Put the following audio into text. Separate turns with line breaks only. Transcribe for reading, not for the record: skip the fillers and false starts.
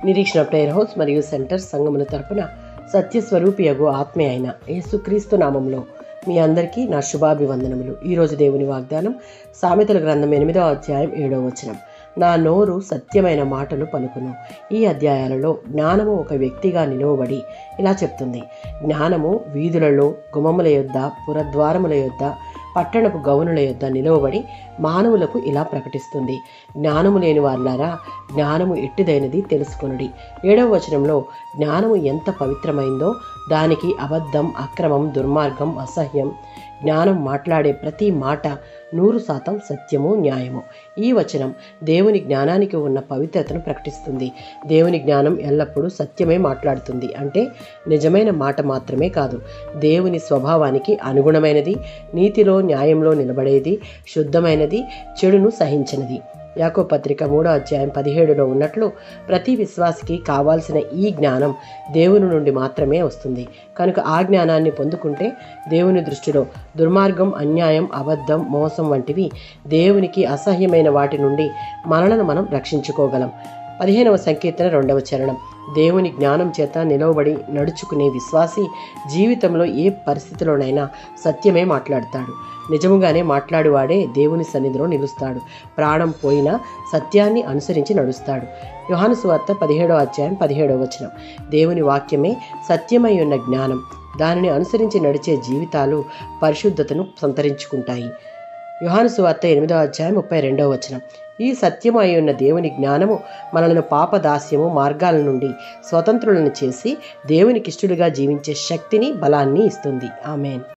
నిరీక్షణ prayer house మరియు centre సంఘముల తరపున సత్యస్వరూపియగు ఆత్మే అయిన యేసుక్రీస్తు నామంలో మీ అందరికీ నా శుభాభివందనములు. ఈరోజు దేవుని వాగ్దానం సామెతల గ్రంథం 8వ అధ్యాయం 7వ వచనం. నా నోరు సత్యమైన మాటలు పలుకును. ఈ అధ్యాయాలలో జ్ఞానము ఒక వ్యక్తిగా నిలువబడి ఇలా చెప్తుంది. జ్ఞానము వీధులలో, గుమ్మముల యొద్ద, పురద్వారముల యొద్ద, పట్టణపు గౌనుల యొద్ద నిలువబడి మానవులకు ఇలా ప్రకటిస్తుంది. జ్ఞానము లేని వారులారా, జ్ఞానము ఎట్టిదైనది తెలుసుకొనుడి. 7వ వచనంలో జ్ఞానము ఎంత పవిత్రమైందో, దానికి అబద్ధం, అక్రమం, దుర్మార్గం, అసహ్యం, జ్ఞానం మాట్లాడే ప్రతి మాట 100% సత్యము, న్యాయము. ఈ వచనం దేవుని జ్ఞానానికి ఉన్న పవిత్రతను ప్రకటిస్తుంది. దేవుని జ్ఞానం ఎల్లప్పుడూ సత్యమే మాట్లాడుతుంది. అంటే నిజమైన మాట మాత్రమే కాదు, దేవుని స్వభావానికి అనుగుణమైనది, నీతిలో న్యాయంలో నిలబడేది, శుద్ధమైనది, చెడును సహించినది. యాకోబు పత్రిక 3వ అధ్యాయం 17లో ఉన్నట్లు ప్రతి విశ్వాసికి కావాల్సిన ఈ జ్ఞానం దేవుని నుండి మాత్రమే వస్తుంది. కనుక ఆ జ్ఞానాన్ని పొందుకుంటే దేవుని దృష్టిలో దుర్మార్గం, అన్యాయం, అబద్ధం, మోసం వంటివి దేవునికి అసహ్యమైన వాటి నుండి మనలను మనం రక్షించుకోగలం. 15వ సంకీర్తన 2వ చరణం. దేవుని జ్ఞానం చేత నిలవబడి నడుచుకునే విశ్వాసి జీవితంలో ఏ పరిస్థితిలోనైనా సత్యమే మాట్లాడతాడు. నిజముగానే మాట్లాడువాడే దేవుని సన్నిధిలో నిలుస్తాడు. ప్రాణం పోయినా సత్యాన్ని అనుసరించి నడుస్తాడు. యోహాను సువార్త 17వ అధ్యాయం 17వ వచనం. దేవుని వాక్యమే సత్యమై ఉన్న జ్ఞానం. దానిని అనుసరించి నడిచే జీవితాలు పరిశుద్ధతను సంతరించుకుంటాయి. యోహాను సువార్త 8వ అధ్యాయం 32వ వచనం. ఈ సత్యమై ఉన్న దేవుని జ్ఞానము మనలను పాపదాస్యము మార్గాల నుండి స్వతంత్రులను చేసి దేవునికిష్టులుగా జీవించే శక్తిని, బలాన్ని ఇస్తుంది. ఆమేన్.